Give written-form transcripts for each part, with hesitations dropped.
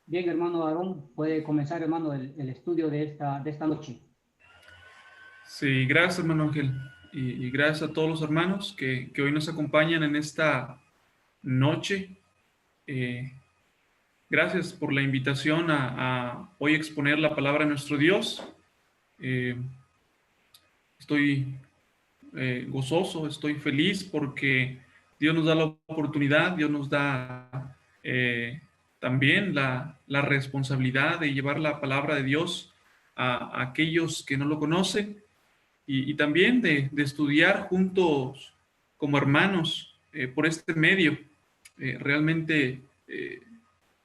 Bien, hermano Aarón, puede comenzar, hermano, el estudio de esta noche. Sí, gracias, hermano Ángel. Y gracias a todos los hermanos que hoy nos acompañan en esta noche. Eh, Gracias por la invitación a hoy exponer la palabra de nuestro Dios. Eh, Estoy gozoso, estoy feliz porque Dios nos da la oportunidad, Dios nos da también la responsabilidad de llevar la palabra de Dios a aquellos que no lo conocen y también de estudiar juntos como hermanos por este medio. Realmente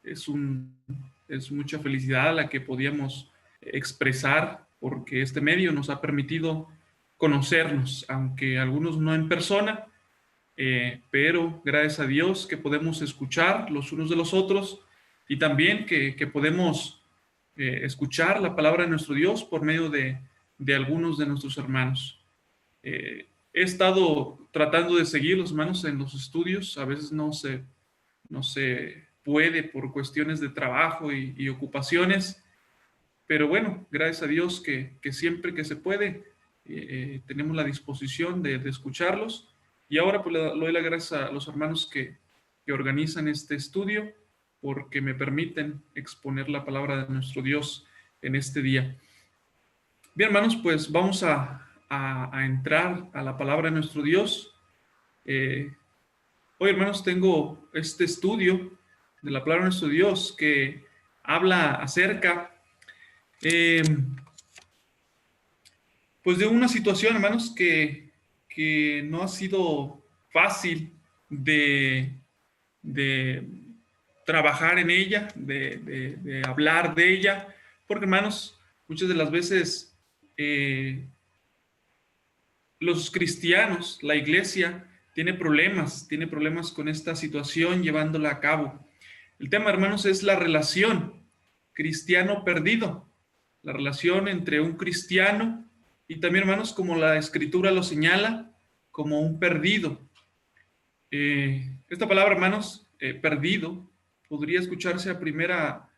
es, un, es mucha felicidad la que podíamos expresar porque este medio nos ha permitido conocernos, aunque algunos no en persona, pero gracias a Dios que podemos escuchar los unos de los otros y también que podemos escuchar la palabra de nuestro Dios por medio de algunos de nuestros hermanos. He estado tratando de seguir los hermanos en los estudios, a veces no se puede por cuestiones de trabajo y ocupaciones, pero bueno, gracias a Dios que siempre que se puede tenemos la disposición de escucharlos. Y ahora pues le doy las gracias a los hermanos que organizan este estudio porque me permiten exponer la palabra de nuestro Dios en este día. Bien, hermanos, pues vamos a entrar a la palabra de nuestro Dios. Hoy, hermanos, tengo este estudio de la palabra de nuestro Dios que habla acerca eh, pues de una situación, hermanos, que no ha sido fácil de, de trabajar en ella, de hablar de ella, porque, hermanos, muchas de las veces los cristianos, la iglesia, tiene problemas con esta situación llevándola a cabo. El tema, hermanos, es la relación cristiano perdido, la relación entre un cristiano y también, hermanos, como la escritura lo señala, como un perdido. Esta palabra, hermanos, perdido, podría escucharse a primera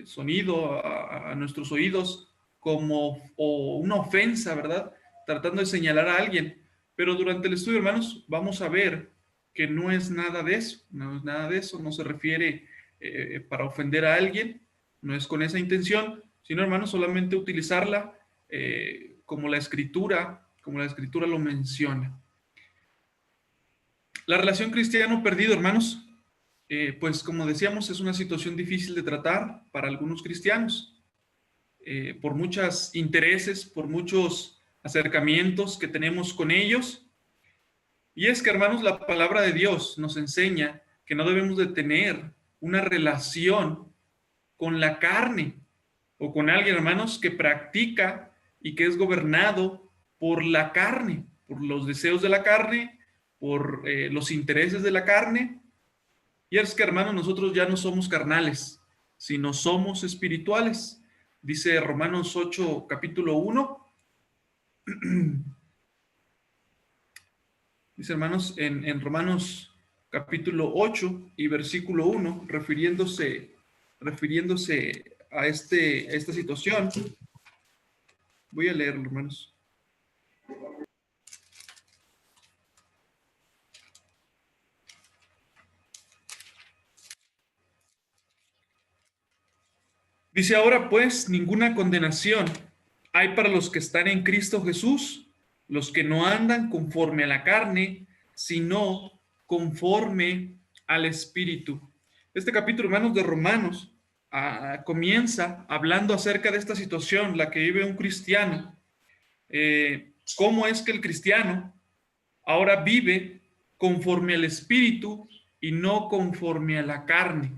sonido a nuestros oídos como o una ofensa, ¿verdad? Tratando de señalar a alguien. Pero durante el estudio, hermanos, vamos a ver que no es nada de eso, no es nada de eso, no se refiere para ofender a alguien, no es con esa intención, sino, hermanos, solamente utilizarla como la escritura lo menciona. La relación cristiano perdido, hermanos, pues como decíamos, es una situación difícil de tratar para algunos cristianos, por muchos intereses, por muchos acercamientos que tenemos con ellos. Y es que, hermanos, la palabra de Dios nos enseña que no debemos de tener una relación con la carne o con alguien, hermanos, que practica y que es gobernado por la carne, por los deseos de la carne, por los intereses de la carne. Y es que, hermanos, nosotros ya no somos carnales, sino somos espirituales. Dice Romanos 8, capítulo 1. Dice, hermanos, en Romanos capítulo 8 y versículo 1, refiriéndose a esta situación. Voy a leerlo, hermanos. Dice, ahora pues, ninguna condenación hay para los que están en Cristo Jesús, los que no andan conforme a la carne, sino conforme al Espíritu. Este capítulo, hermanos, de Romanos comienza hablando acerca de esta situación, la que vive un cristiano. Cómo es que el cristiano ahora vive conforme al Espíritu y no conforme a la carne.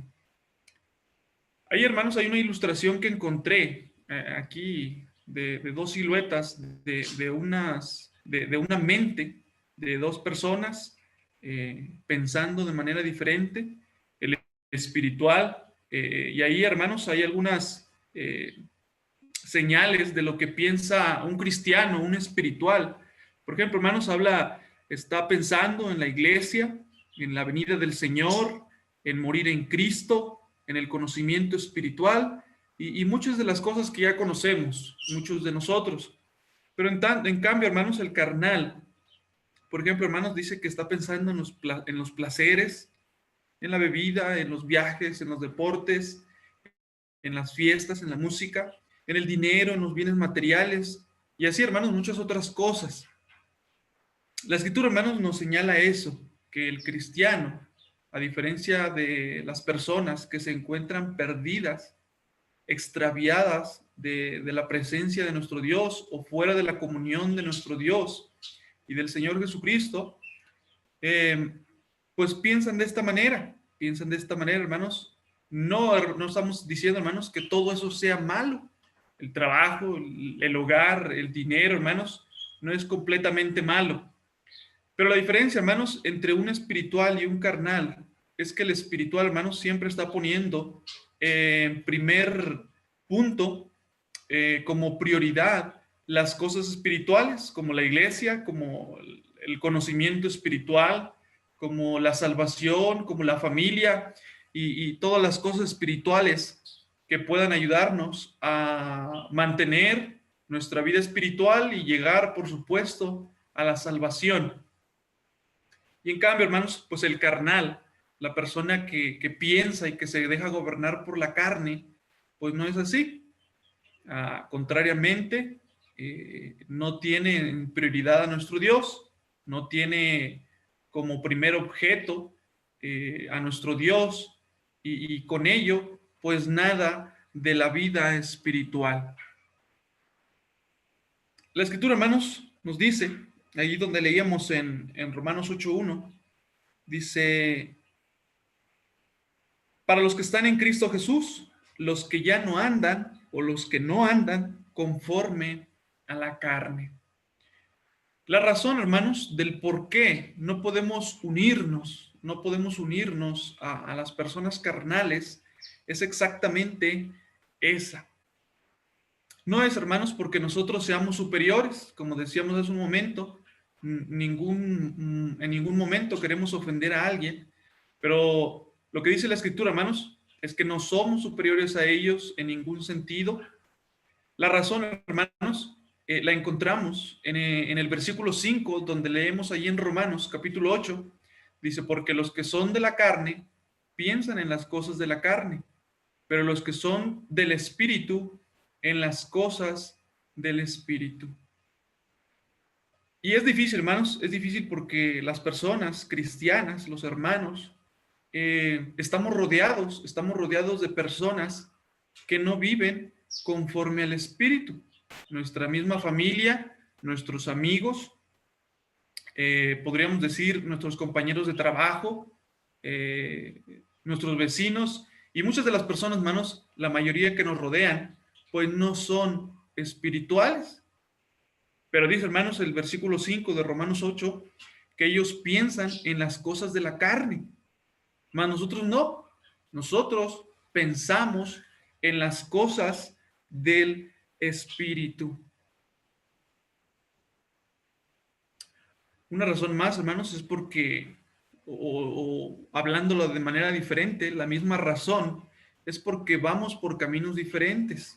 Ahí, hermanos, hay una ilustración que encontré aquí de dos siluetas de una mente de dos personas pensando de manera diferente, el espiritual, y ahí, hermanos, hay algunas señales de lo que piensa un cristiano, un espiritual. Por ejemplo, hermanos, está pensando en la iglesia, en la venida del Señor, en morir en Cristo, en el conocimiento espiritual y muchas de las cosas que ya conocemos, muchos de nosotros. Pero en cambio, hermanos, el carnal, por ejemplo, hermanos, dice que está pensando en los placeres, en la bebida, en los viajes, en los deportes, en las fiestas, en la música, en el dinero, en los bienes materiales, y así, hermanos, muchas otras cosas. La Escritura, hermanos, nos señala eso, que el cristiano, a diferencia de las personas que se encuentran perdidas, extraviadas de la presencia de nuestro Dios o fuera de la comunión de nuestro Dios y del Señor Jesucristo, pues piensan de esta manera, hermanos. No estamos diciendo, hermanos, que todo eso sea malo. El trabajo, el hogar, el dinero, hermanos, no es completamente malo. Pero la diferencia, hermanos, entre un espiritual y un carnal es que el espiritual, hermanos, siempre está poniendo en primer punto, como prioridad, las cosas espirituales, como la iglesia, como el conocimiento espiritual, como la salvación, como la familia y todas las cosas espirituales que puedan ayudarnos a mantener nuestra vida espiritual y llegar, por supuesto, a la salvación. Y en cambio, hermanos, pues el carnal, la persona que piensa y que se deja gobernar por la carne, pues no es así. Contrariamente, no tiene en prioridad a nuestro Dios, no tiene como primer objeto a nuestro Dios y con ello, pues nada de la vida espiritual. La Escritura, hermanos, nos dice, ahí donde leíamos en Romanos 8:1, dice, para los que están en Cristo Jesús, los que ya no andan o los que no andan conforme a la carne. La razón, hermanos, del por qué no podemos unirnos a las personas carnales es exactamente esa. No es, hermanos, porque nosotros seamos superiores, como decíamos hace un momento, en ningún momento queremos ofender a alguien, pero lo que dice la Escritura, hermanos, es que no somos superiores a ellos en ningún sentido. La razón, hermanos, la encontramos en el versículo 5, donde leemos allí en Romanos capítulo 8, dice, porque los que son de la carne piensan en las cosas de la carne, pero los que son del Espíritu en las cosas del Espíritu. Y es difícil, hermanos, es difícil porque las personas cristianas, los hermanos, estamos rodeados de personas que no viven conforme al Espíritu. Nuestra misma familia, nuestros amigos, podríamos decir nuestros compañeros de trabajo, nuestros vecinos y muchas de las personas, hermanos, la mayoría que nos rodean, pues no son espirituales. Pero dice, hermanos, el versículo 5 de Romanos 8, que ellos piensan en las cosas de la carne. Mas nosotros no. Nosotros pensamos en las cosas del Espíritu. Una razón más, hermanos, es porque, o hablándolo de manera diferente, la misma razón es porque vamos por caminos diferentes.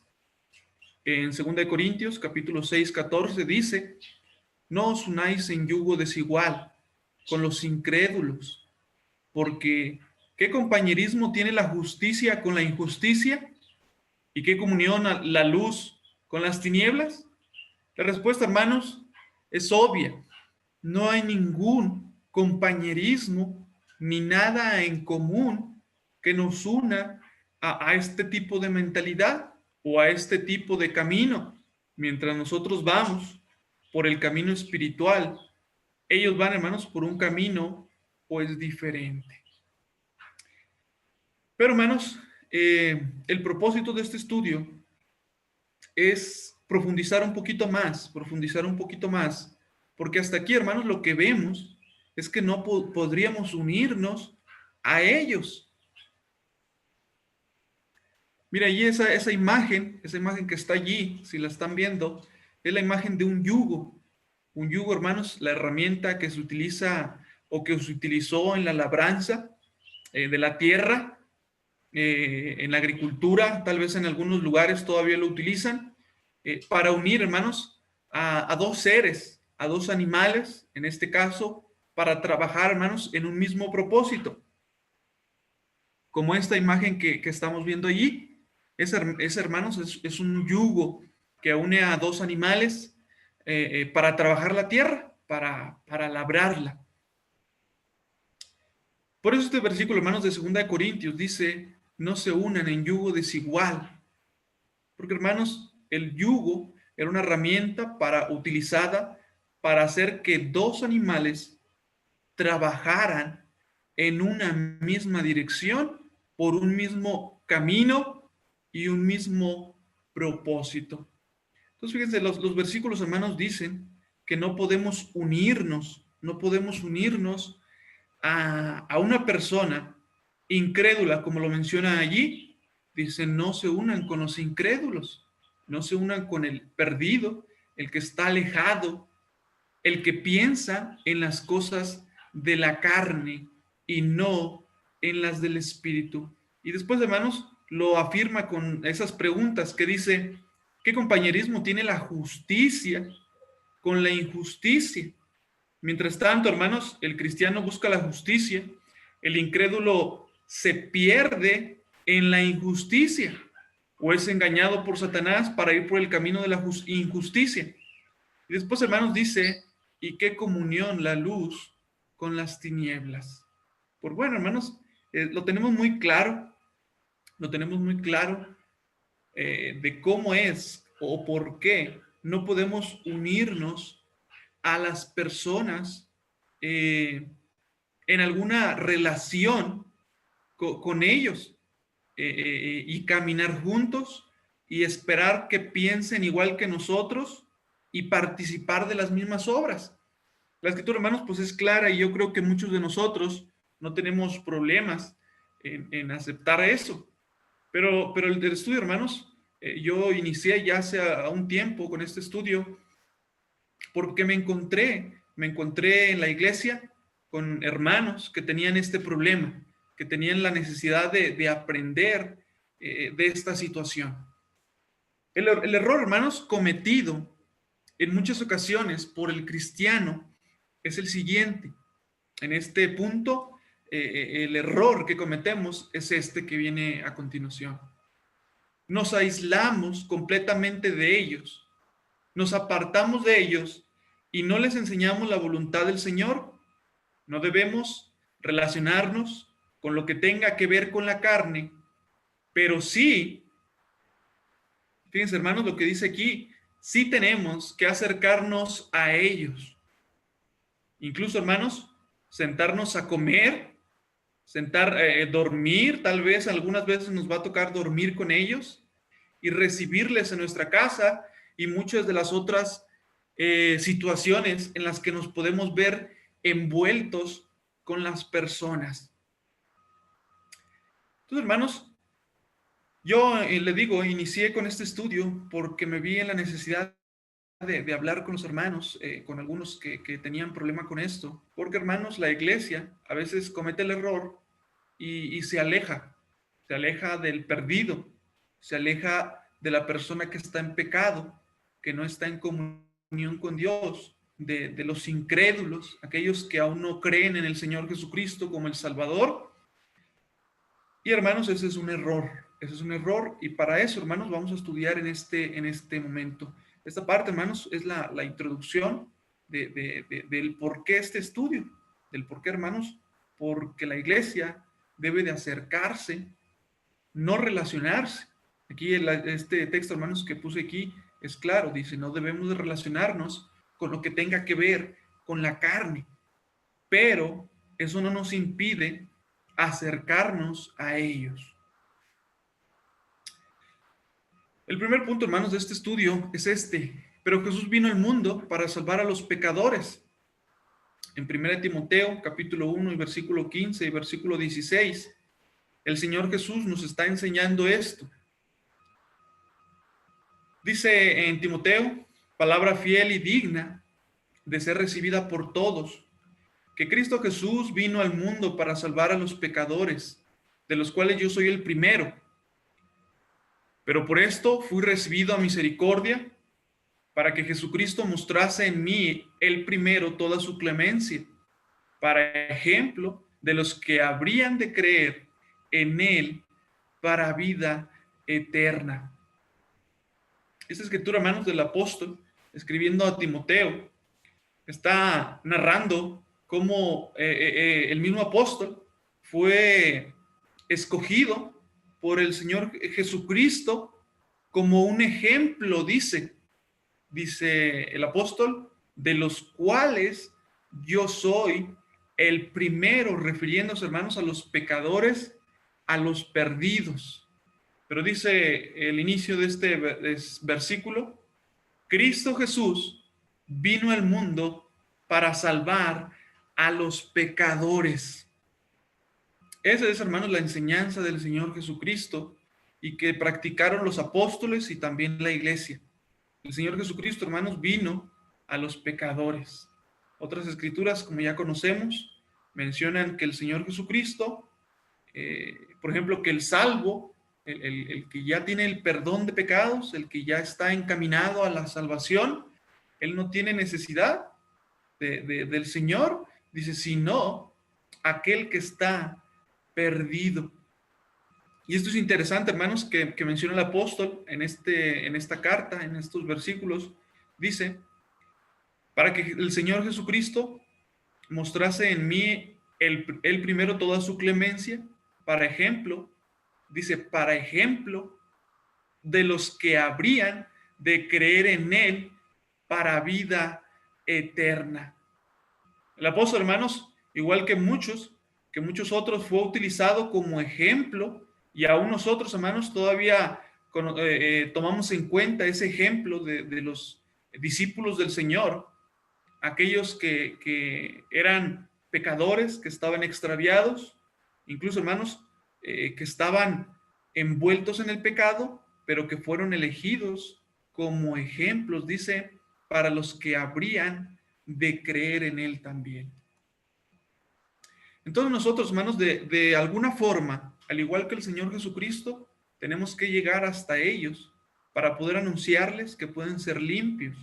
En 2 Corintios, capítulo 6, 14, dice, no os unáis en yugo desigual con los incrédulos, porque ¿qué compañerismo tiene la justicia con la injusticia? ¿Y qué comunión la luz con las tinieblas? La respuesta, hermanos, es obvia. No hay ningún compañerismo ni nada en común que nos una a este tipo de mentalidad o a este tipo de camino. Mientras nosotros vamos por el camino espiritual, ellos van, hermanos, por un camino pues diferente. Pero, hermanos, el propósito de este estudio es profundizar un poquito más, porque hasta aquí, hermanos, lo que vemos es que no podríamos unirnos a ellos. Mira, allí esa imagen que está allí, si la están viendo, es la imagen de un yugo. Un yugo, hermanos, la herramienta que se utiliza o que se utilizó en la labranza de la tierra. en la agricultura, tal vez en algunos lugares todavía lo utilizan, para unir, hermanos, a dos seres, a dos animales, en este caso, para trabajar, hermanos, en un mismo propósito. Como esta imagen que estamos viendo allí, hermanos, es un yugo que une a dos animales para trabajar la tierra, para labrarla. Por eso este versículo, hermanos, de 2 Corintios dice, no se unan en yugo desigual. Porque, hermanos, el yugo era una herramienta utilizada para hacer que dos animales trabajaran en una misma dirección, por un mismo camino y un mismo propósito. Entonces, fíjense, los versículos, hermanos, dicen que no podemos unirnos a una persona incrédula, como lo menciona allí. Dice, no se unan con los incrédulos, no se unan con el perdido, el que está alejado, el que piensa en las cosas de la carne y no en las del espíritu. Y después, hermanos, lo afirma con esas preguntas que dice, ¿qué compañerismo tiene la justicia con la injusticia? Mientras tanto, hermanos, el cristiano busca la justicia, el incrédulo se pierde en la injusticia o es engañado por Satanás para ir por el camino de la injusticia. Y después, hermanos, dice, ¿y qué comunión la luz con las tinieblas? Pues bueno, hermanos, lo tenemos muy claro de cómo es o por qué no podemos unirnos a las personas en alguna relación con ellos y caminar juntos y esperar que piensen igual que nosotros y participar de las mismas obras. La escritura, hermanos, pues es clara y yo creo que muchos de nosotros no tenemos problemas en aceptar eso. Pero el estudio, hermanos, yo inicié ya hace un tiempo con este estudio porque me encontré en la iglesia con hermanos que tenían este problema, que tenían la necesidad de aprender de esta situación. El error, hermanos, cometido en muchas ocasiones por el cristiano es el siguiente. En este punto, el error que cometemos es este que viene a continuación. Nos aislamos completamente de ellos, nos apartamos de ellos y no les enseñamos la voluntad del Señor. No debemos relacionarnos con lo que tenga que ver con la carne, pero sí, fíjense, hermanos, lo que dice aquí, sí tenemos que acercarnos a ellos. Incluso, hermanos, sentarnos a comer, dormir, tal vez algunas veces nos va a tocar dormir con ellos y recibirles en nuestra casa y muchas de las otras situaciones en las que nos podemos ver envueltos con las personas. Entonces, hermanos, yo le digo, inicié con este estudio porque me vi en la necesidad de hablar con los hermanos, con algunos que tenían problema con esto, porque, hermanos, la iglesia a veces comete el error y se aleja del perdido, se aleja de la persona que está en pecado, que no está en comunión con Dios, de los incrédulos, aquellos que aún no creen en el Señor Jesucristo como el Salvador. Y, hermanos, ese es un error, y para eso, hermanos, vamos a estudiar en este momento. Esta parte, hermanos, es la introducción del por qué este estudio, del por qué, hermanos, porque la iglesia debe de acercarse, no relacionarse. Aquí este texto, hermanos, que puse aquí es claro, dice, no debemos de relacionarnos con lo que tenga que ver con la carne, pero eso no nos impide acercarnos a ellos. El primer punto, hermanos, de este estudio es este. Pero Jesús vino al mundo para salvar a los pecadores. En 1 Timoteo, capítulo 1, y versículo 15 y versículo 16, el Señor Jesús nos está enseñando esto. Dice en Timoteo, palabra fiel y digna de ser recibida por todos, que Cristo Jesús vino al mundo para salvar a los pecadores, de los cuales yo soy el primero. Pero por esto fui recibido a misericordia, para que Jesucristo mostrase en mí el primero toda su clemencia, para ejemplo de los que habrían de creer en él para vida eterna. Esta escritura, hermanos, del apóstol, escribiendo a Timoteo, está narrando cómo el mismo apóstol fue escogido por el Señor Jesucristo como un ejemplo, dice el apóstol, de los cuales yo soy el primero, refiriéndose, hermanos, a los pecadores, a los perdidos. Pero dice el inicio de este versículo: Cristo Jesús vino al mundo para salvar a los pecadores. Esa es, hermanos, la enseñanza del Señor Jesucristo y que practicaron los apóstoles y también la iglesia. El Señor Jesucristo, hermanos, vino a los pecadores. Otras escrituras, como ya conocemos, mencionan que el Señor Jesucristo, por ejemplo, que el salvo, el que ya tiene el perdón de pecados, el que ya está encaminado a la salvación, él no tiene necesidad del Señor, dice, sino aquel que está perdido. Y esto es interesante, hermanos, que menciona el apóstol en esta carta, en estos versículos. Dice, para que el Señor Jesucristo mostrase en mí el primero toda su clemencia, para ejemplo, dice, para ejemplo de los que habrían de creer en él para vida eterna. El apóstol, hermanos, igual que muchos otros, fue utilizado como ejemplo, y aún nosotros, hermanos, todavía tomamos en cuenta ese ejemplo de los discípulos del Señor, aquellos que eran pecadores, que estaban extraviados, incluso, hermanos, que estaban envueltos en el pecado, pero que fueron elegidos como ejemplos, dice, para los que habrían de creer en él también. Entonces nosotros, hermanos, de alguna forma, al igual que el Señor Jesucristo, tenemos que llegar hasta ellos para poder anunciarles que pueden ser limpios,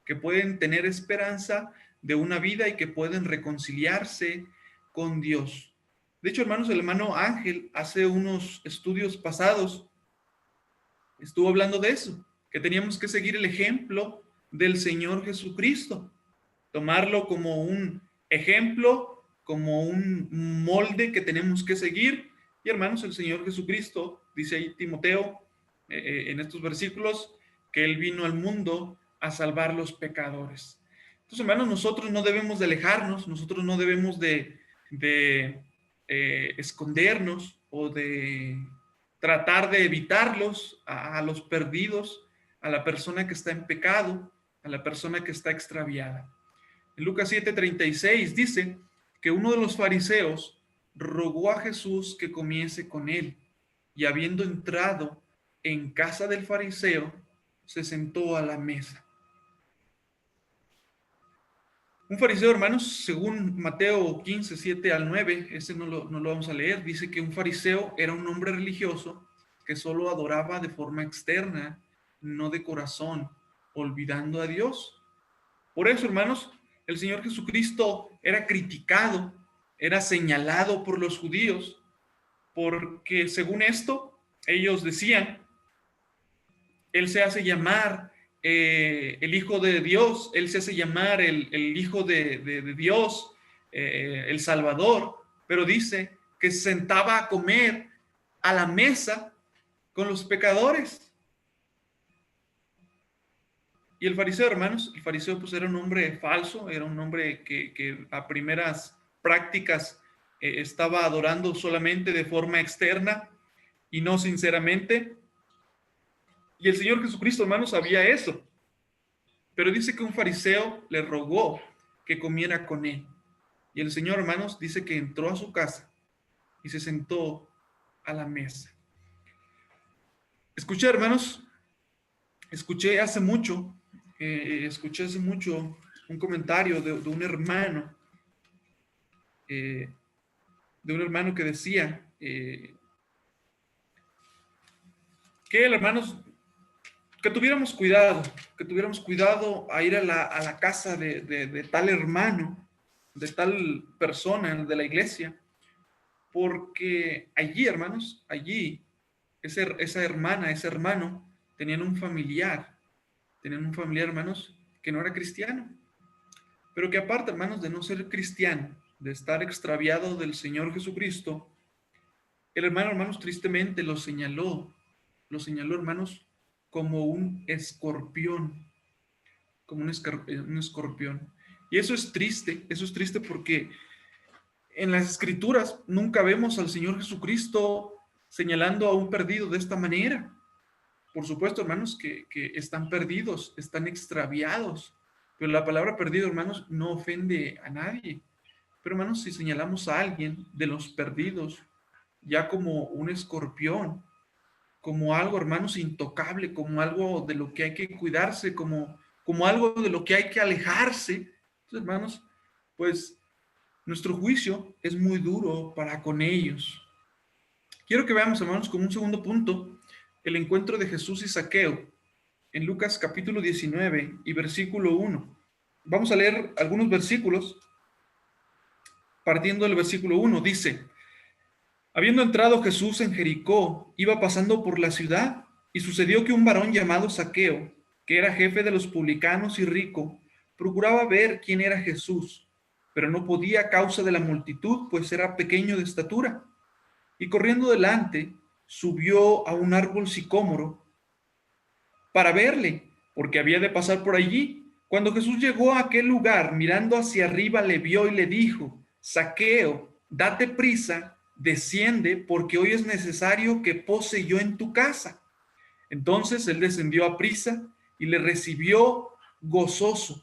que pueden tener esperanza de una vida y que pueden reconciliarse con Dios. De hecho, hermanos, el hermano Ángel hace unos estudios pasados estuvo hablando de eso, que teníamos que seguir el ejemplo del Señor Jesucristo, tomarlo como un ejemplo, como un molde que tenemos que seguir. Y hermanos, el Señor Jesucristo, dice ahí Timoteo, en estos versículos, que Él vino al mundo a salvar los pecadores. Entonces, hermanos, nosotros no debemos de alejarnos, nosotros no debemos de escondernos o de tratar de evitarlos a los perdidos, a la persona que está en pecado, a la persona que está extraviada. En Lucas 7:36 dice que uno de los fariseos rogó a Jesús que comiese con él, y habiendo entrado en casa del fariseo, se sentó a la mesa. Un fariseo, hermanos, según Mateo 15, 7 al 9, ese no lo vamos a leer, dice que un fariseo era un hombre religioso que solo adoraba de forma externa, no de corazón, olvidando a Dios. Por eso, hermanos, el Señor Jesucristo era criticado, era señalado por los judíos, porque según esto, ellos decían, Él se hace llamar el Hijo de Dios, Él se hace llamar el Hijo de Dios, el Salvador, pero dice que se sentaba a comer a la mesa con los pecadores. Y el fariseo, hermanos, el fariseo pues era un hombre falso, era un hombre que a primeras prácticas estaba adorando solamente de forma externa y no sinceramente. Y el Señor Jesucristo, hermanos, sabía eso. Pero dice que un fariseo le rogó que comiera con él. Y el Señor, hermanos, dice que entró a su casa y se sentó a la mesa. Escuché, hermanos, escuché hace mucho un comentario de un hermano, que decía que, hermanos, que tuviéramos cuidado a ir a la casa de tal hermano, de tal persona de la iglesia, porque allí, hermanos, allí, esa hermana, ese hermano, tenían un familiar, hermanos, que no era cristiano, pero que aparte, hermanos, de no ser cristiano, de estar extraviado del Señor Jesucristo, el hermano, hermanos, tristemente lo señaló, hermanos, como un escorpión, un escorpión. Y eso es triste porque en las Escrituras nunca vemos al Señor Jesucristo señalando a un perdido de esta manera. Por supuesto, hermanos, que están perdidos, están extraviados, pero la palabra perdido, hermanos, no ofende a nadie. Pero, hermanos, si señalamos a alguien de los perdidos ya como un escorpión, como algo, hermanos, intocable, como algo de lo que hay que cuidarse, como algo de lo que hay que alejarse, entonces, hermanos, pues nuestro juicio es muy duro para con ellos. Quiero que veamos, hermanos, como un segundo punto, el encuentro de Jesús y Zaqueo en Lucas capítulo 19 y versículo 1. Vamos a leer algunos versículos. Partiendo del versículo 1, dice: habiendo entrado Jesús en Jericó, iba pasando por la ciudad, y sucedió que un varón llamado Zaqueo, que era jefe de los publicanos y rico, procuraba ver quién era Jesús, pero no podía a causa de la multitud, pues era pequeño de estatura. Y corriendo delante, subió a un árbol sicómoro para verle, porque había de pasar por allí. Cuando Jesús llegó a aquel lugar, mirando hacia arriba, le vio y le dijo: Zaqueo, date prisa, desciende, porque hoy es necesario que pose yo en tu casa. Entonces él descendió a prisa y le recibió gozoso.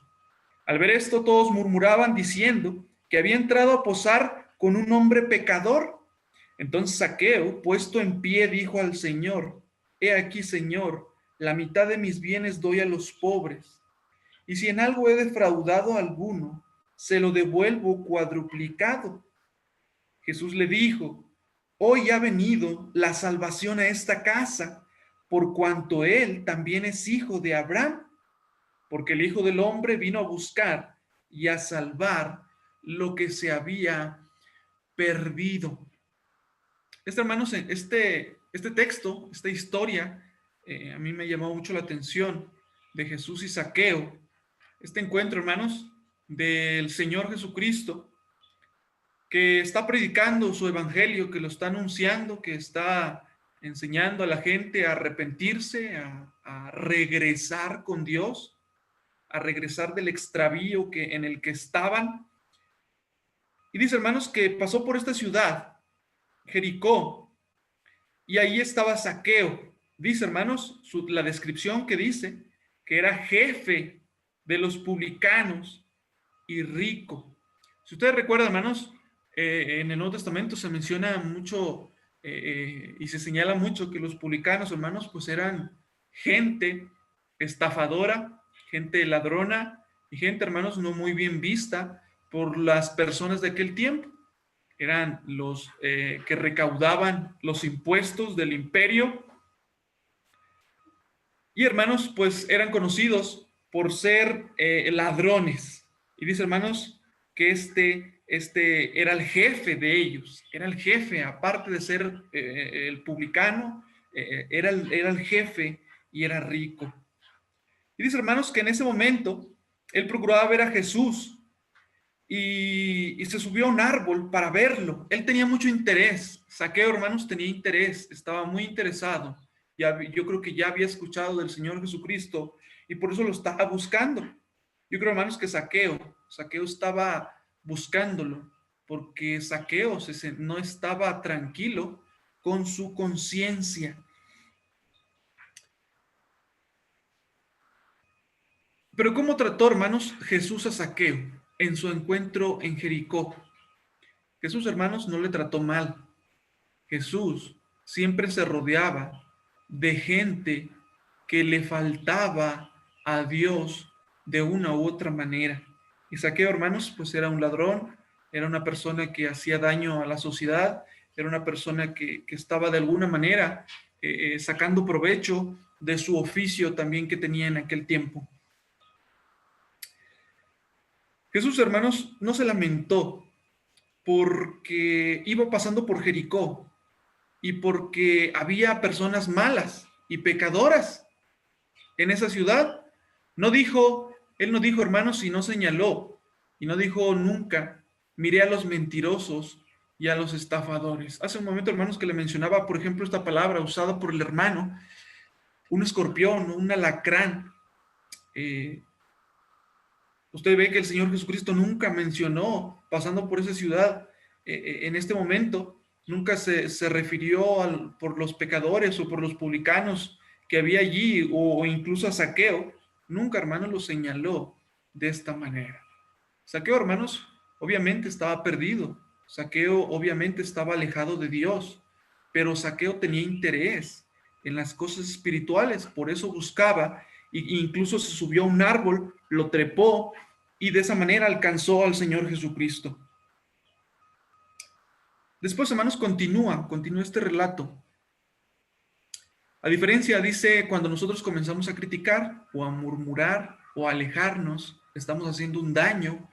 Al ver esto, todos murmuraban diciendo que había entrado a posar con un hombre pecador. Entonces Zaqueo, puesto en pie, dijo al Señor: he aquí, Señor, la mitad de mis bienes doy a los pobres, y si en algo he defraudado a alguno, se lo devuelvo cuadruplicado. Jesús le dijo: hoy ha venido la salvación a esta casa, por cuanto él también es hijo de Abraham, porque el Hijo del Hombre vino a buscar y a salvar lo que se había perdido. Hermanos, este texto, esta historia, a mí me llamó mucho la atención, de Jesús y Zaqueo. Este encuentro, hermanos, del Señor Jesucristo, que está predicando su evangelio, que lo está anunciando, que está enseñando a la gente a arrepentirse, a regresar con Dios, a regresar del extravío en el que estaban. Y dice, hermanos, que pasó por esta ciudad, Jericó, y ahí estaba Zaqueo. Dice, hermanos, la descripción que dice, que era jefe de los publicanos y rico. Si ustedes recuerdan, hermanos, en el Nuevo Testamento se menciona mucho y se señala mucho que los publicanos, hermanos, pues eran gente estafadora, gente ladrona y gente, hermanos, no muy bien vista por las personas de aquel tiempo. Eran los que recaudaban los impuestos del imperio. Y, hermanos, pues eran conocidos por ser ladrones. Y dice, hermanos, que este era el jefe de ellos. Era el jefe, aparte de ser el publicano, era el jefe y era rico. Y dice, hermanos, que en ese momento él procuraba ver a Jesús y se subió a un árbol para verlo. Él tenía mucho interés. Zaqueo, hermanos, tenía interés, estaba muy interesado. Yo creo que ya había escuchado del Señor Jesucristo y por eso lo estaba buscando. Yo creo, hermanos, que Zaqueo estaba buscándolo porque Zaqueo no estaba tranquilo con su conciencia. Pero ¿cómo trató, hermanos, Jesús a Zaqueo en su encuentro en Jericó? Jesús, hermanos, no le trató mal. Jesús siempre se rodeaba de gente que le faltaba a Dios de una u otra manera. Y Zaqueo, hermanos, pues era un ladrón, era una persona que hacía daño a la sociedad, era una persona que estaba de alguna manera sacando provecho de su oficio también que tenía en aquel tiempo. Jesús, hermanos, no se lamentó porque iba pasando por Jericó y porque había personas malas y pecadoras en esa ciudad. Él no dijo, hermanos, y no señaló, y no dijo nunca, miré a los mentirosos y a los estafadores. Hace un momento, hermanos, que le mencionaba, por ejemplo, esta palabra usada por el hermano, un escorpión, un alacrán. Usted ve que el Señor Jesucristo nunca mencionó, pasando por esa ciudad, en este momento, nunca se refirió por los pecadores o por los publicanos que había allí, o incluso a Zaqueo. Nunca, hermanos, lo señaló de esta manera. Zaqueo, hermanos, obviamente estaba perdido. Zaqueo obviamente estaba alejado de Dios, pero Zaqueo tenía interés en las cosas espirituales, por eso buscaba, e incluso se subió a un árbol, lo trepó y de esa manera alcanzó al Señor Jesucristo. Después, hermanos, continúa este relato. A diferencia, dice, cuando nosotros comenzamos a criticar o a murmurar o a alejarnos, estamos haciendo un daño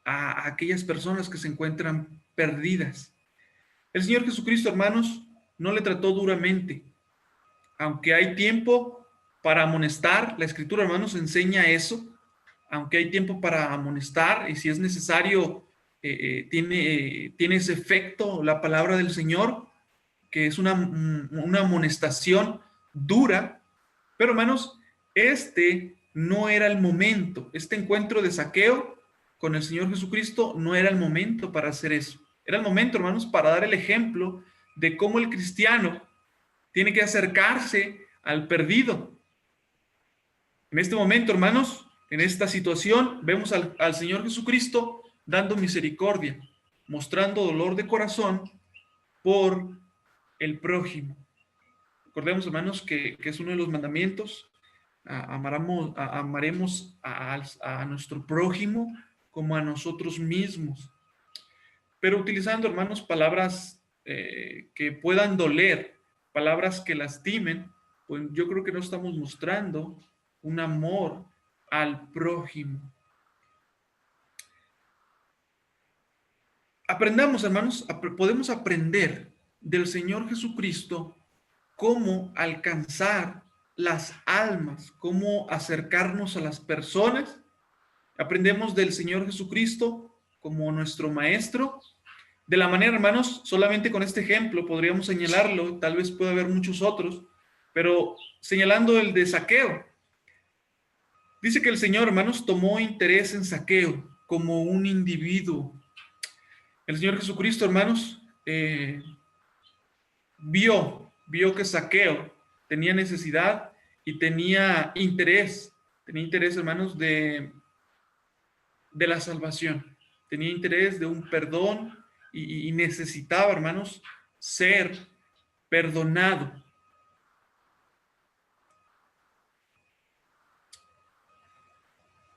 a aquellas personas que se encuentran perdidas. El Señor Jesucristo, hermanos, no le trató duramente. Aunque hay tiempo para amonestar, la Escritura, hermanos, enseña eso. Aunque hay tiempo para amonestar, y si es necesario, tiene ese efecto la palabra del Señor, que es una amonestación dura. Pero, hermanos, no era el momento. Este encuentro de Zaqueo con el Señor Jesucristo no era el momento para hacer eso. Era el momento, hermanos, para dar el ejemplo de cómo el cristiano tiene que acercarse al perdido. En este momento, hermanos, en esta situación, vemos al Señor Jesucristo dando misericordia, mostrando dolor de corazón por el prójimo. Recordemos, hermanos, que es uno de los mandamientos. Amaremos a nuestro prójimo como a nosotros mismos. Pero utilizando, hermanos, palabras que puedan doler, palabras que lastimen, pues yo creo que no estamos mostrando un amor al prójimo. Aprendamos, hermanos, podemos aprender del Señor Jesucristo cómo alcanzar las almas, cómo acercarnos a las personas. Aprendemos del Señor Jesucristo como nuestro maestro. De la manera, hermanos, solamente con este ejemplo podríamos señalarlo, tal vez pueda haber muchos otros, pero señalando el de Zaqueo. Dice que el Señor, hermanos, tomó interés en Zaqueo como un individuo. El Señor Jesucristo, hermanos, vio que Zaqueo tenía necesidad y tenía interés, hermanos, de la salvación. Tenía interés de un perdón y necesitaba, hermanos, ser perdonado.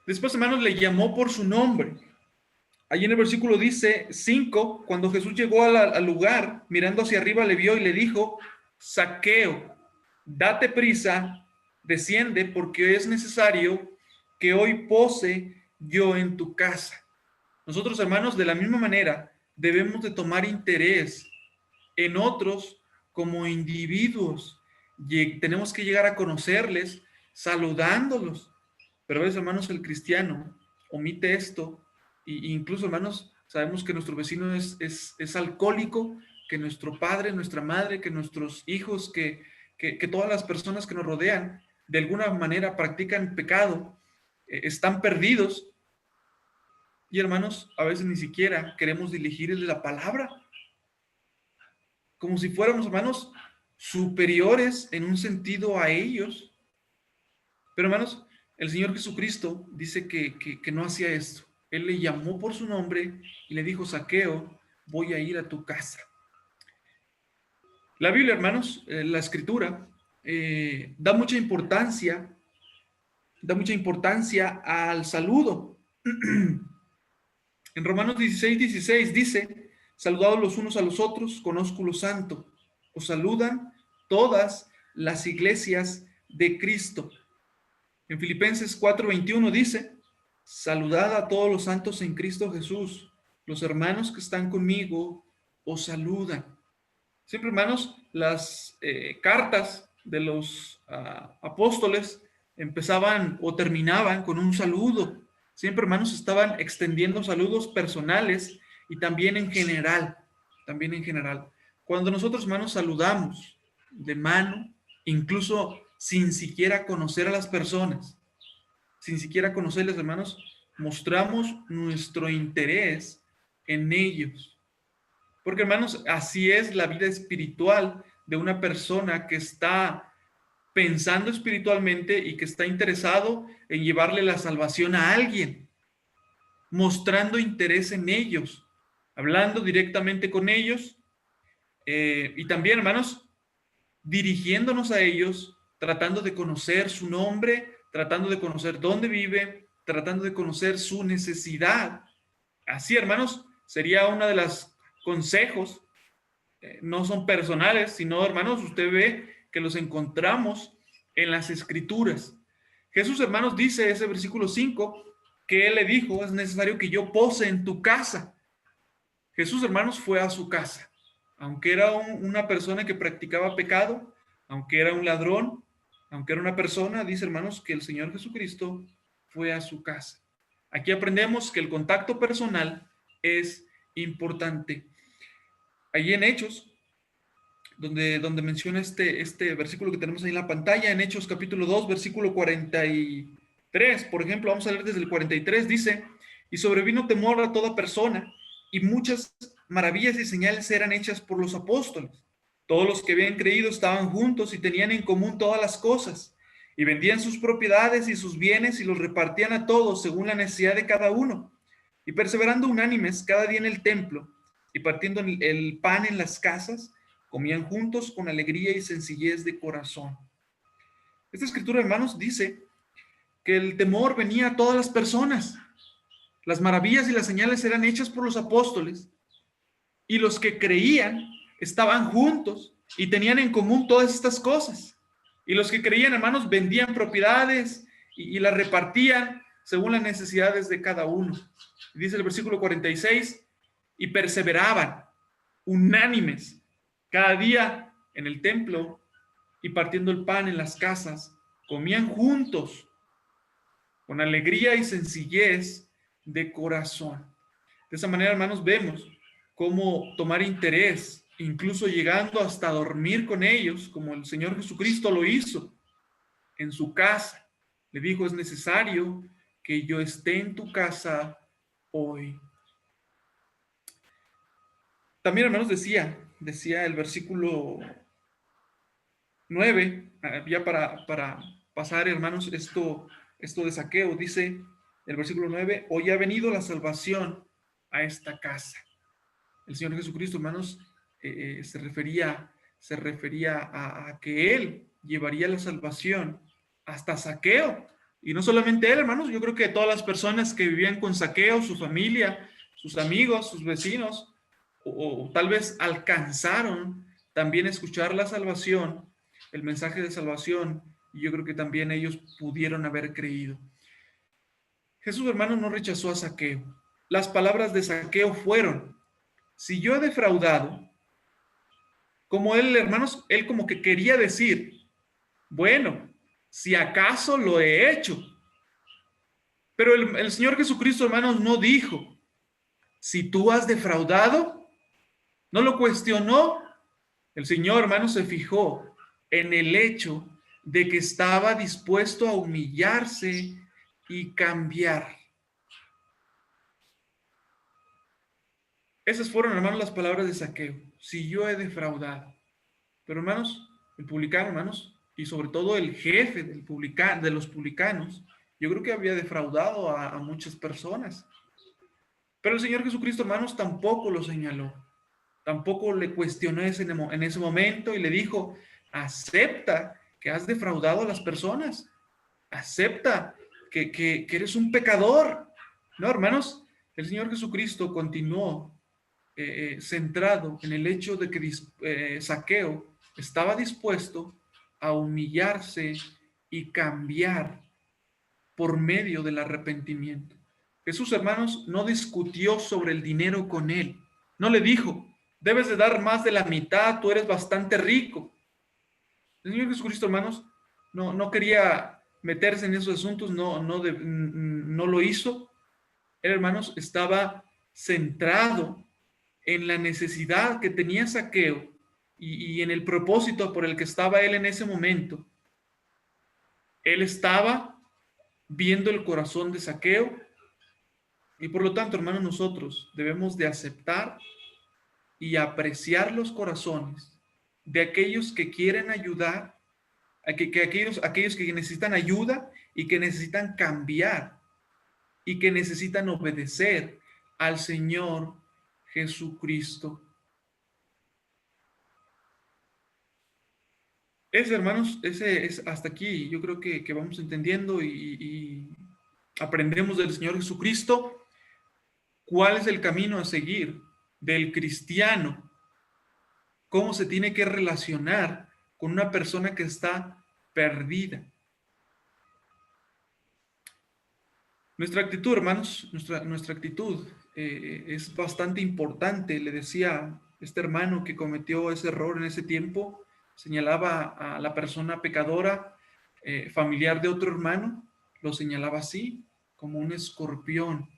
Después, hermanos, le llamó por su nombre. Allí en el versículo dice 5, cuando Jesús llegó al lugar, mirando hacia arriba le vio y le dijo, Zaqueo, date prisa, desciende, porque es necesario que hoy pose yo en tu casa. Nosotros, hermanos, de la misma manera, debemos de tomar interés en otros como individuos. Tenemos que llegar a conocerles saludándolos. Pero a veces, hermanos, el cristiano omite esto. Y incluso, hermanos, sabemos que nuestro vecino es alcohólico, que nuestro padre, nuestra madre, que nuestros hijos, que todas las personas que nos rodean de alguna manera practican pecado, están perdidos. Y, hermanos, a veces ni siquiera queremos dirigirles la palabra, como si fuéramos, hermanos, superiores en un sentido a ellos. Pero, hermanos, el Señor Jesucristo dice que no hacía esto. Él le llamó por su nombre y le dijo, Zaqueo, voy a ir a tu casa. La Biblia, hermanos, la Escritura, da mucha importancia al saludo. En Romanos 16:16 dice, saludados los unos a los otros con ósculo santo. Os saludan todas las iglesias de Cristo. En Filipenses 4:21 dice: saludad a todos los santos en Cristo Jesús. Los hermanos que están conmigo os saludan. Siempre, hermanos, las cartas de los apóstoles empezaban o terminaban con un saludo. Siempre, hermanos, estaban extendiendo saludos personales y también en general. También en general. Cuando nosotros, hermanos, saludamos de mano, incluso sin siquiera conocer a las personas, sin siquiera conocerles, hermanos, mostramos nuestro interés en ellos. Porque, hermanos, así es la vida espiritual de una persona que está pensando espiritualmente y que está interesado en llevarle la salvación a alguien, mostrando interés en ellos, hablando directamente con ellos, y también, hermanos, dirigiéndonos a ellos, tratando de conocer su nombre, tratando de conocer dónde vive, tratando de conocer su necesidad. Así, hermanos, sería una de las consejos, no son personales, sino, hermanos, usted ve que los encontramos en las Escrituras. Jesús, hermanos, dice ese versículo 5, que Él le dijo: es necesario que yo pose en tu casa. Jesús, hermanos, fue a su casa. Aunque era una persona que practicaba pecado, aunque era un ladrón, aunque era una persona, dice, hermanos, que el Señor Jesucristo fue a su casa. Aquí aprendemos que el contacto personal es importante. Allí en Hechos, donde menciona este versículo que tenemos ahí en la pantalla, en Hechos capítulo 2, versículo 43, por ejemplo, vamos a leer desde el 43, dice: y sobrevino temor a toda persona, y muchas maravillas y señales eran hechas por los apóstoles. Todos los que habían creído estaban juntos y tenían en común todas las cosas, y vendían sus propiedades y sus bienes y los repartían a todos según la necesidad de cada uno. Y perseverando unánimes cada día en el templo y partiendo el pan en las casas, comían juntos con alegría y sencillez de corazón. Esta escritura, hermanos, dice que el temor venía a todas las personas. Las maravillas y las señales eran hechas por los apóstoles, y los que creían estaban juntos y tenían en común todas estas cosas. Y los que creían, hermanos, vendían propiedades y las repartían según las necesidades de cada uno. Dice el versículo 46, y perseveraban unánimes cada día en el templo y partiendo el pan en las casas, comían juntos con alegría y sencillez de corazón. De esa manera, hermanos, vemos cómo tomar interés, incluso llegando hasta dormir con ellos, como el Señor Jesucristo lo hizo en su casa. Le dijo: es necesario que yo esté en tu casa hoy. También, hermanos, decía el versículo 9, ya para pasar, hermanos, esto de Zaqueo, dice el versículo 9: hoy ha venido la salvación a esta casa. El Señor Jesucristo, hermanos, se refería a que Él llevaría la salvación hasta Zaqueo. Y no solamente Él, hermanos, yo creo que todas las personas que vivían con Zaqueo, su familia, sus amigos, sus vecinos, o tal vez alcanzaron también escuchar la salvación, el mensaje de salvación, y yo creo que también ellos pudieron haber creído. Jesús, hermanos, no rechazó a Zaqueo. Las palabras de Zaqueo fueron: si yo he defraudado, como él, hermanos, él como que quería decir, bueno, si acaso lo he hecho. Pero el Señor Jesucristo, hermanos, no dijo, si tú has defraudado, no lo cuestionó. El Señor, hermanos, se fijó en el hecho de que estaba dispuesto a humillarse y cambiar. Esas fueron, hermanos, las palabras de Zaqueo: si yo he defraudado. Pero, hermanos, el publicano, hermanos, y sobre todo el jefe de los publicanos, yo creo que había defraudado a muchas personas. Pero el Señor Jesucristo, hermanos, tampoco lo señaló. Tampoco le cuestionó en ese momento y le dijo: acepta que has defraudado a las personas. Acepta que eres un pecador. No, hermanos, el Señor Jesucristo continuó centrado en el hecho de que Zaqueo estaba dispuesto a humillarse y cambiar por medio del arrepentimiento. Jesús, hermanos, no discutió sobre el dinero con él. No le dijo, debes de dar más de la mitad, tú eres bastante rico. El Señor Jesucristo, hermanos, no quería meterse en esos asuntos, no lo hizo. Él, hermanos, estaba centrado en la necesidad que tenía Zaqueo y en el propósito por el que estaba él en ese momento. Él estaba viendo el corazón de Zaqueo y por lo tanto, hermanos, nosotros debemos de aceptar y apreciar los corazones de aquellos que quieren ayudar, aquellos que necesitan ayuda y que necesitan cambiar y que necesitan obedecer al Señor Jesucristo. Hermanos, ese es hasta aquí. Yo creo que vamos entendiendo y aprendemos del Señor Jesucristo cuál es el camino a seguir del cristiano, cómo se tiene que relacionar con una persona que está perdida. Nuestra actitud, hermanos, nuestra actitud es bastante importante. Le decía este hermano que cometió ese error en ese tiempo, señalaba a la persona pecadora, familiar de otro hermano, lo señalaba así, como un escorpión,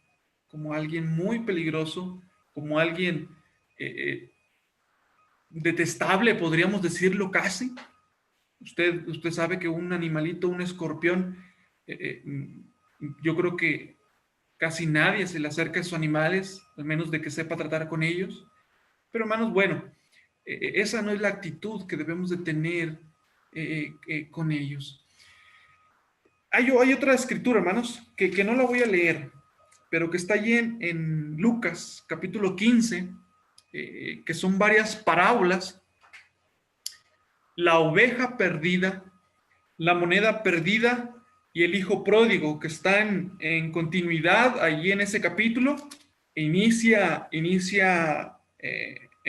como alguien muy peligroso, como alguien detestable, podríamos decirlo casi. Usted sabe que un animalito, un escorpión, yo creo que casi nadie se le acerca a esos animales, al menos de que sepa tratar con ellos. Pero hermanos, bueno, esa no es la actitud que debemos de tener con ellos. Hay otra escritura, hermanos, que no la voy a leer, pero que está allí en Lucas, capítulo 15, que son varias parábolas. La oveja perdida, la moneda perdida y el hijo pródigo, que están en continuidad allí en ese capítulo. Inicia en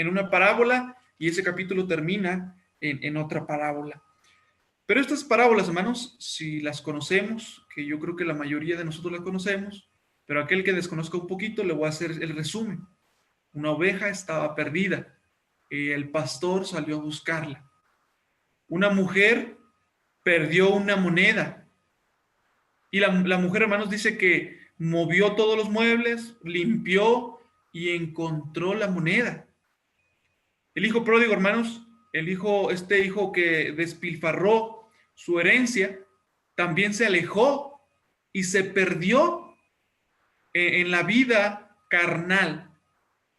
una parábola y ese capítulo termina en otra parábola. Pero estas parábolas, hermanos, si las conocemos, que yo creo que la mayoría de nosotros las conocemos, pero aquel que desconozca un poquito, le voy a hacer el resumen. Una oveja estaba perdida, el pastor salió a buscarla. Una mujer perdió una moneda y la mujer, hermanos, dice que movió todos los muebles, limpió y encontró la moneda. El hijo pródigo, hermanos, este hijo que despilfarró su herencia, también se alejó y se perdió en la vida carnal.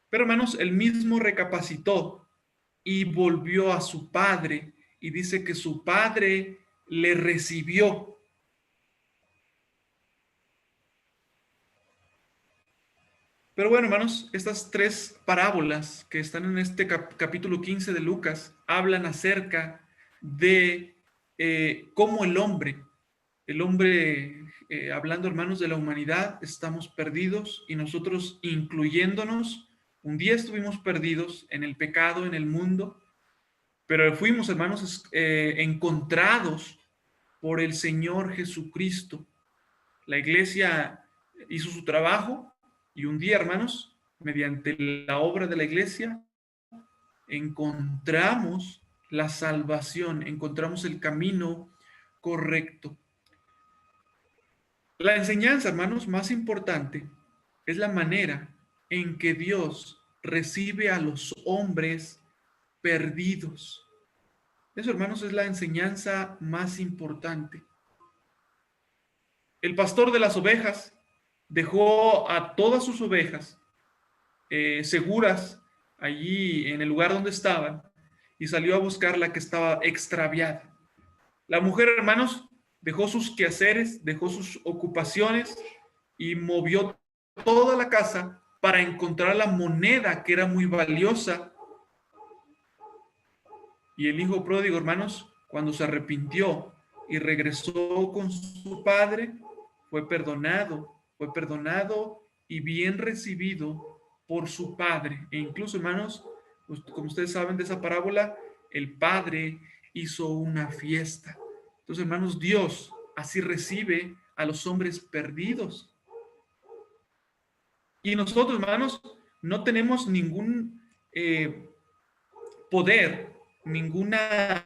Pero, hermanos, él mismo recapacitó y volvió a su padre y dice que su padre le recibió. Pero bueno, hermanos, estas tres parábolas que están en este capítulo 15 de Lucas hablan acerca de cómo el hombre, hablando, hermanos, de la humanidad, estamos perdidos y nosotros incluyéndonos, un día estuvimos perdidos en el pecado, en el mundo, pero fuimos, hermanos, encontrados por el Señor Jesucristo. La iglesia hizo su trabajo y un día, hermanos, mediante la obra de la iglesia, encontramos la salvación, encontramos el camino correcto. La enseñanza, hermanos, más importante es la manera en que Dios recibe a los hombres perdidos. Eso, hermanos, es la enseñanza más importante. El pastor de las ovejas dejó a todas sus ovejas seguras allí en el lugar donde estaban y salió a buscar la que estaba extraviada. La mujer, hermanos, dejó sus quehaceres, dejó sus ocupaciones y movió toda la casa para encontrar la moneda que era muy valiosa. Y el hijo pródigo, hermanos, cuando se arrepintió y regresó con su padre, fue perdonado y bien recibido por su padre. E incluso, hermanos, pues, como ustedes saben de esa parábola, el padre hizo una fiesta. Entonces, hermanos, Dios así recibe a los hombres perdidos. Y nosotros, hermanos, no tenemos ningún poder, ninguna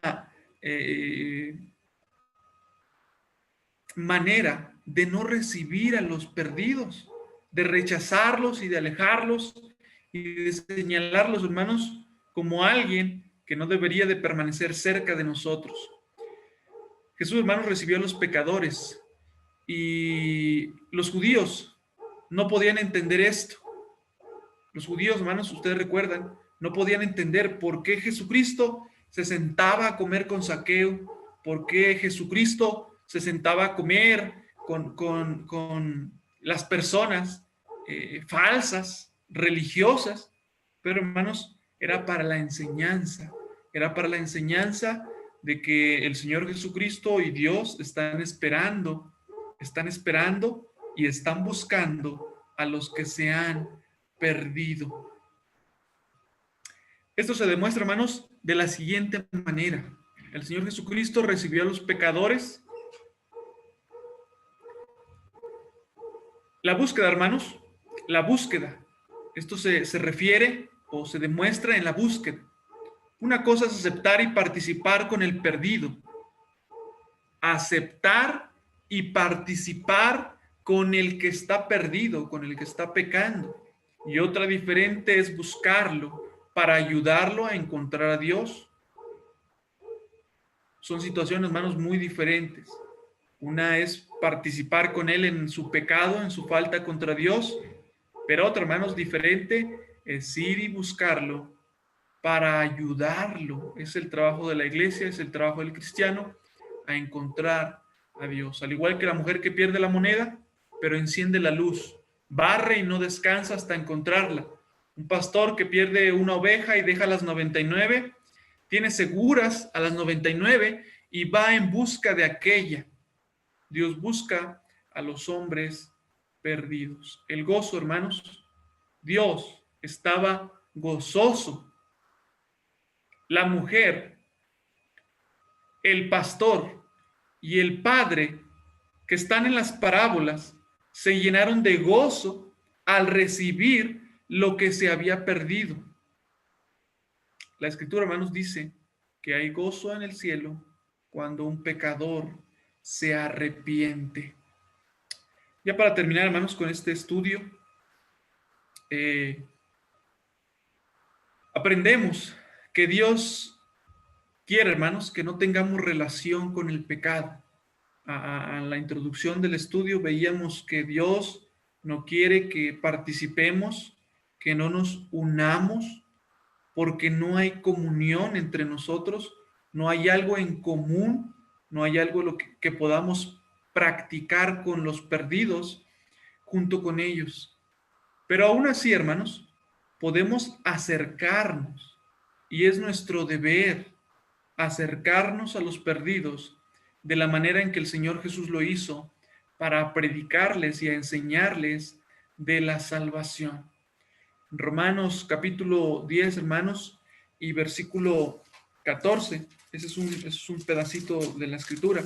manera de no recibir a los perdidos, de rechazarlos y de alejarlos y de señalarlos, hermanos, como alguien que no debería de permanecer cerca de nosotros. Jesús, hermanos, recibió a los pecadores y los judíos no podían entender esto. Los judíos, hermanos, ustedes recuerdan, no podían entender por qué Jesucristo se sentaba a comer con Zaqueo, por qué Jesucristo se sentaba a comer con las personas falsas, religiosas, pero, hermanos, era para la enseñanza de que el Señor Jesucristo y Dios están esperando y están buscando a los que se han perdido. Esto se demuestra, hermanos, de la siguiente manera. El Señor Jesucristo recibió a los pecadores. La búsqueda, hermanos, la búsqueda. Esto se refiere o se demuestra en la búsqueda. Una cosa es aceptar y participar con el perdido. Aceptar y participar con el que está perdido, con el que está pecando. Y otra diferente es buscarlo para ayudarlo a encontrar a Dios. Son situaciones, hermanos, muy diferentes. Una es participar con él en su pecado, en su falta contra Dios, pero otra, hermanos, diferente es ir y buscarlo para ayudarlo. Es el trabajo de la iglesia, es el trabajo del cristiano, a encontrar a Dios. Al igual que la mujer que pierde la moneda, pero enciende la luz, barre y no descansa hasta encontrarla. Un pastor que pierde una oveja y deja las 99, tiene seguras a las 99 y va en busca de aquella. Dios busca a los hombres perdidos. El gozo, hermanos, Dios estaba gozoso. La mujer, el pastor y el padre que están en las parábolas se llenaron de gozo al recibir lo que se había perdido. La Escritura, hermanos, dice que hay gozo en el cielo cuando un pecador se arrepiente. Ya para terminar, hermanos, con este estudio, aprendemos que Dios quiere, hermanos, que no tengamos relación con el pecado. A la introducción del estudio veíamos que Dios no quiere que participemos, que no nos unamos, porque no hay comunión entre nosotros, no hay algo en común, no hay algo que podamos practicar con los perdidos junto con ellos. Pero aún así, hermanos, podemos acercarnos y es nuestro deber acercarnos a los perdidos de la manera en que el Señor Jesús lo hizo para predicarles y a enseñarles de la salvación. Romanos capítulo 10, hermanos, y versículo 14. Ese es un pedacito de la Escritura,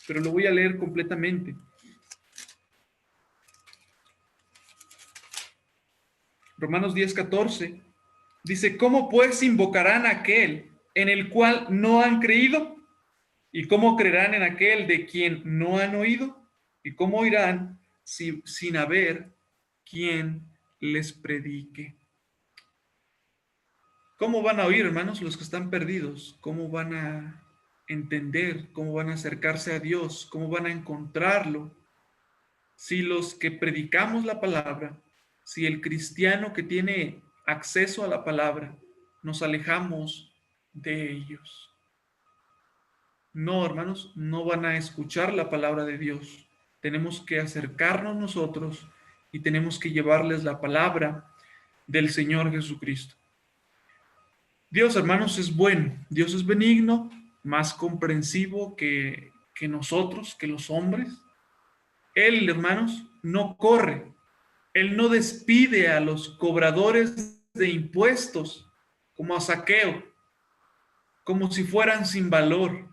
pero lo voy a leer completamente. Romanos 10, 14 dice: ¿cómo pues invocarán a aquel en el cual no han creído? ¿Y cómo creerán en aquel de quien no han oído? ¿Y cómo oirán sin haber quien les predique? ¿Cómo van a oír, hermanos, los que están perdidos? ¿Cómo van a entender? ¿Cómo van a acercarse a Dios? ¿Cómo van a encontrarlo? Si los que predicamos la palabra, si el cristiano que tiene acceso a la palabra, nos alejamos de ellos. No, hermanos, no van a escuchar la palabra de Dios. Tenemos que acercarnos nosotros y tenemos que llevarles la palabra del Señor Jesucristo. Dios, hermanos, es bueno. Dios es benigno, más comprensivo que nosotros, que los hombres. Él, hermanos, no corre. Él no despide a los cobradores de impuestos como a Zaqueo. como si fueran sin valor.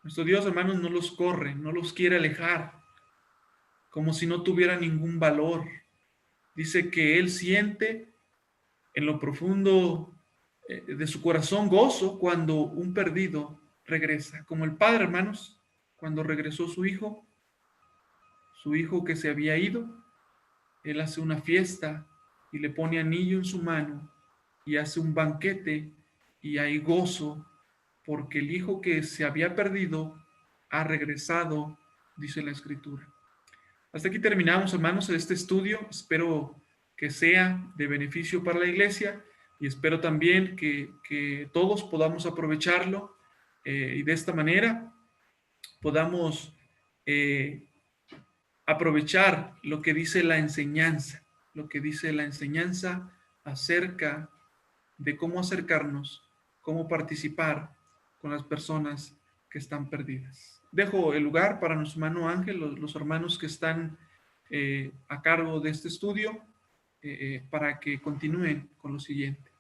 Nuestro Dios, hermanos, no los corre, no los quiere alejar, como si no tuvieran ningún valor. Dice que Él siente en lo profundo de su corazón gozo cuando un perdido regresa, como el Padre, hermanos, cuando regresó su hijo que se había ido. Él hace una fiesta y le pone anillo en su mano y hace un banquete y hay gozo porque el hijo que se había perdido ha regresado, dice la Escritura. Hasta aquí terminamos, hermanos, este estudio. Espero que sea de beneficio para la iglesia y espero también que todos podamos aprovecharlo y de esta manera podamos aprovechar lo que dice la enseñanza, acerca de cómo acercarnos, cómo participar con las personas que están perdidas. Dejo el lugar para nuestro hermano Ángel, los hermanos que están a cargo de este estudio, para que continúen con lo siguiente.